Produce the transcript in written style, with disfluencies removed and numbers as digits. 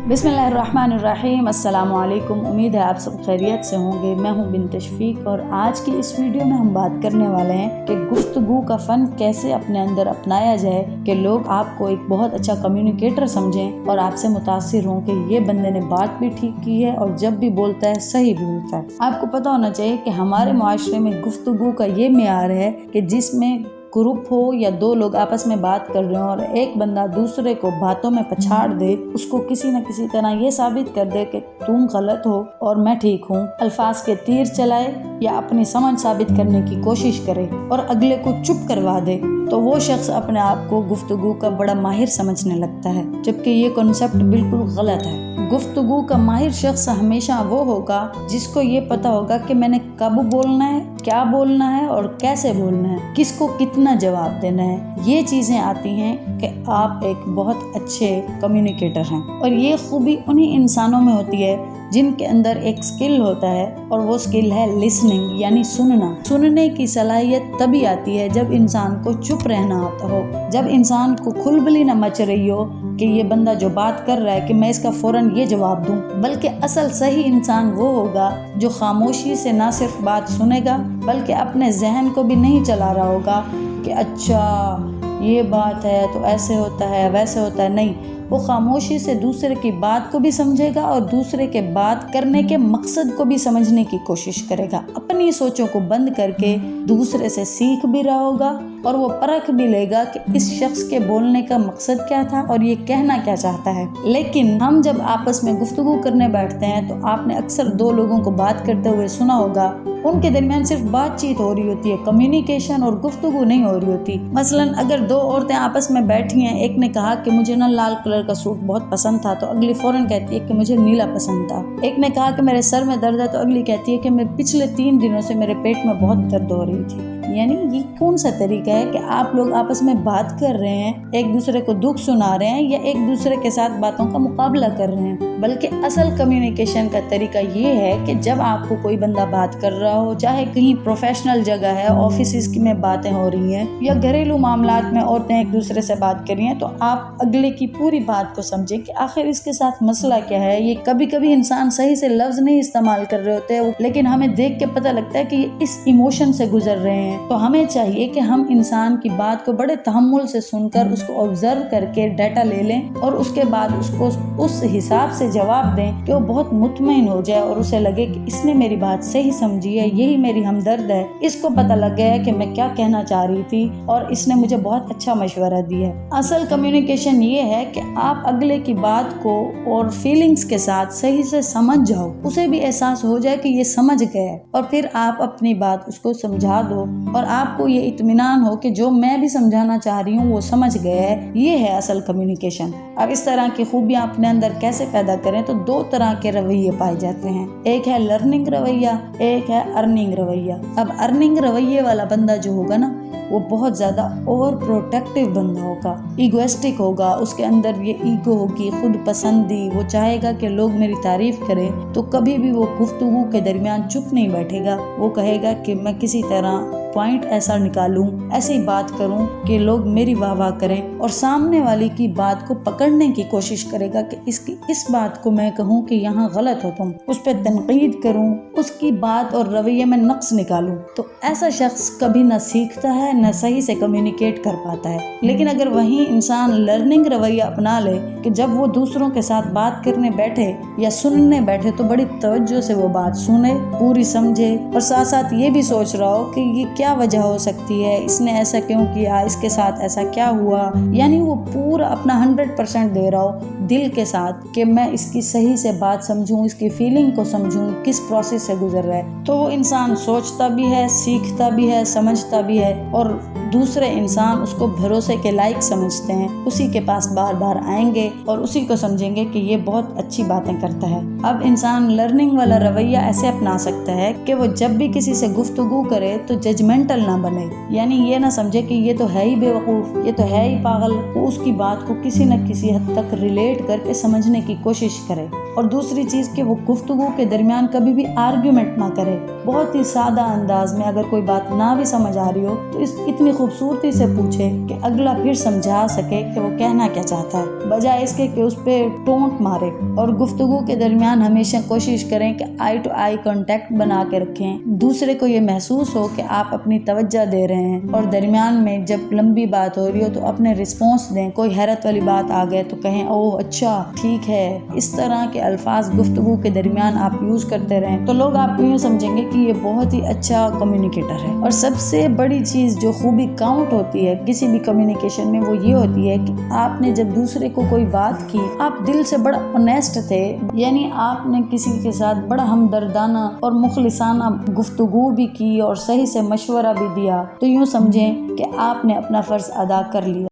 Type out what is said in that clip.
बिस्मिल्लाहिर्रहमानिर्रहीम। अस्सलाम वालेकुम। उम्मीद है आप सब खैरियत से होंगे। मैं हूं बिन तशफीक और आज की इस वीडियो में हम बात करने वाले हैं कि गुफ्तगू का फ़न कैसे अपने अंदर अपनाया जाए कि लोग आपको एक बहुत अच्छा कम्युनिकेटर समझें और आपसे मुतासिर हों कि ये बंदे ने बात भी ठीक की है और जब भी बोलता है सही भी बोलता है। आपको पता होना चाहिए कि हमारे मुआशरे में गुफ्तगू का ये मेयार है कि जिसमें ग्रुप हो या दो लोग आपस में बात कर रहे हो और एक बंदा दूसरे को बातों में पछाड़ दे, उसको किसी न किसी तरह ये साबित कर दे कि तुम गलत हो और मैं ठीक हूँ, अल्फाज के तीर चलाए या अपनी समझ साबित करने की कोशिश करे और अगले को चुप करवा दे, तो वो शख्स अपने आप को गुफ्तगू का बड़ा माहिर समझने लगता है, जबकि ये कॉन्सेप्ट बिल्कुल गलत है। गुफ्तगू का माहिर शख्स हमेशा वो होगा जिसको ये पता होगा कि मैंने कब बोलना है, क्या बोलना है और कैसे बोलना है, किसको कितना जवाब देना है। ये चीज़ें आती हैं कि आप एक बहुत अच्छे कम्युनिकेटर हैं और ये खूबी उन्हीं इंसानों में होती है जिनके अंदर एक स्किल होता है और वो स्किल है लिसनिंग, यानी सुनना। सुनने की सलाहियत तभी आती है जब इंसान को चुप रहना आता हो, जब इंसान को खुलबली न मच रही हो कि ये बंदा जो बात कर रहा है कि मैं इसका फ़ौरन ये जवाब दूं, बल्कि असल सही इंसान वो होगा जो खामोशी से ना सिर्फ बात सुनेगा बल्कि अपने जहन को भी नहीं चला रहा होगा कि अच्छा ये बात है तो ऐसे होता है वैसे होता है। नहीं, वो खामोशी से दूसरे की बात को भी समझेगा और दूसरे के बात करने के मकसद को भी समझने की कोशिश करेगा। अपनी सोचों को बंद करके दूसरे से सीख भी रहा होगा और वो परख भी लेगा कि इस शख्स के बोलने का मकसद क्या था और ये कहना क्या चाहता है। लेकिन हम जब आपस में गुफ्तगू करने बैठते हैं तो आपने अक्सर दो लोगों को बात करते हुए सुना होगा, उनके दरमियान सिर्फ बातचीत हो रही होती है, कम्युनिकेशन और गुफ्तगू नहीं हो रही होती। मसलन अगर दो औरतें आपस में बैठी हैं, एक ने कहा कि मुझे ना लाल कलर का सूट बहुत पसंद था तो अगली फौरन कहती है कि मुझे नीला पसंद था। एक ने कहा कि मेरे सर में दर्द है तो अगली कहती है कि मैं पिछले 3 दिनों से मेरे पेट में बहुत दर्द हो रही थी। यानी ये कौन सा तरीका है कि आप लोग आपस में बात कर रहे हैं, एक दूसरे को दुख सुना रहे हैं या एक दूसरे के साथ बातों का मुकाबला कर रहे हैं। बल्कि असल कम्युनिकेशन का तरीका ये है कि जब आपको कोई बंदा बात कर रहा हो, चाहे कहीं प्रोफेशनल जगह है, ऑफिस में बातें हो रही हैं या घरेलू मामलात में औरतें एक दूसरे से बात कर रही हैं, तो आप अगले की पूरी बात को समझें कि आखिर इसके साथ मसला क्या है। ये कभी कभी इंसान सही से लफ्ज नहीं इस्तेमाल कर रहे होते, लेकिन हमें देख के पता लगता है कि ये इस इमोशन से गुजर रहे हैं। तो हमें चाहिए कि हम इंसान की बात को बड़े तहम्मुल से सुनकर उसको ऑब्जर्व करके डाटा ले लें और उसके बाद उसको उस हिसाब से जवाब दें कि वो बहुत मुतमईन हो जाए और उसे लगे कि इसने मेरी बात सही समझी है, यही मेरी हमदर्द है, इसको पता लग गया है कि मैं क्या कहना चाह रही थी और इसने मुझे बहुत अच्छा मशवरा दिया है। असल कम्युनिकेशन ये है कि आप अगले की बात को और फीलिंग्स के साथ सही से समझ जाओ, उसे भी एहसास हो जाए कि ये समझ गए और फिर आप अपनी बात उसको समझा दो और आपको ये इत्मीनान हो कि जो मैं भी समझाना चाह रही हूँ वो समझ गया है। ये है असल कम्युनिकेशन। अब इस तरह की खूबियाँ अपने अंदर कैसे पैदा करें, तो 2 तरह के रवैये पाए जाते हैं। एक है लर्निंग रवैया, एक है अर्निंग रवैया। अब अर्निंग रवैये वाला बंदा जो होगा ना, वो बहुत ज़्यादा ओवर प्रोटेक्टिव बंदा होगा, ईगोइस्टिक होगा, उसके अंदर ये ईगो होगी, खुद पसंदी, वो चाहेगा कि लोग मेरी तारीफ करें, तो कभी भी वो गुफ्तगू के दरमियान चुप नहीं बैठेगा। वो कहेगा कि मैं किसी तरह पॉइंट ऐसा निकालूं, ऐसी बात करूं कि लोग मेरी वाह वाह करें और सामने वाली की बात को पकड़ने की कोशिश करेगा कि इसकी इस बात को मैं कहूं कि यहाँ गलत हो तुम, उस पर तनकीद करूं, उसकी बात और रवैये में नक्स निकालूं। तो ऐसा शख्स कभी न सीखता है न सही से कम्युनिकेट कर पाता है। लेकिन अगर वही इंसान लर्निंग रवैया अपना ले कि जब वो दूसरों के साथ बात करने बैठे या सुनने बैठे तो बड़ी तवज्जो से वो बात सुने, पूरी समझे और साथ साथ ये भी सोच रहा हो कि ये क्या वजह हो सकती है, इसने ऐसा क्यों किया, इसके साथ ऐसा क्या हुआ। यानी वो पूरा अपना 100% दे रहा हो दिल के साथ कि मैं इसकी सही से बात समझूं, इसकी फीलिंग को समझूं, किस प्रोसेस से गुजर रहा है। तो वो इंसान सोचता भी है, सीखता भी है, समझता भी है और दूसरे इंसान उसको भरोसे के लायक समझते हैं, उसी के पास बार बार आएंगे और उसी को समझेंगे कि ये बहुत अच्छी बातें करता है। अब इंसान लर्निंग वाला रवैया ऐसे अपना सकता है कि वो जब भी किसी से गुफ्तगू करे तो जजमेंटल ना बने, यानी ये ना समझे कि ये तो है ही बेवकूफ़, ये तो है ही पागल। वो उसकी बात को किसी न किसी हद तक रिलेट करके समझने की कोशिश करे। और दूसरी चीज़ कि वो गुफ्तगू के दरमियान कभी भी आर्ग्यूमेंट ना करे, बहुत ही सादा अंदाज में अगर कोई बात ना भी समझ आ रही हो तो इतनी खूबसूरती से पूछे कि अगला फिर समझा सके कि वो कहना क्या चाहता है, बजाय इसके कि उस पर टोंट मारे। और गुफ्तगू के दरमियान हमेशा कोशिश करें कि आई टू आई कांटेक्ट बना के रखें, दूसरे को ये महसूस हो कि आप अपनी तवज्जो दे रहे हैं। और दरमियान में जब लंबी बात हो रही हो तो अपने रिस्पॉन्स दें। कोई हैरत वाली बात आ गए तो कहें ओह अच्छा ठीक है। इस तरह के अल्फाज गुफ्तगू के दरमियान आप यूज करते रहें तो लोग आप यूँ समझेंगे कि ये बहुत ही अच्छा कम्युनिकेटर है। और सबसे बड़ी चीज जो खूबी काउंट होती है किसी भी कम्युनिकेशन में वो ये होती है कि आपने जब दूसरे को कोई बात की, आप दिल से बड़ा ऑनेस्ट थे, यानी आपने किसी के साथ बड़ा हमदर्दाना और मुखलिसाना गुफ्तगू भी की और सही से मशवरा भी दिया, तो यूँ समझें कि आपने अपना फर्ज अदा कर लिया।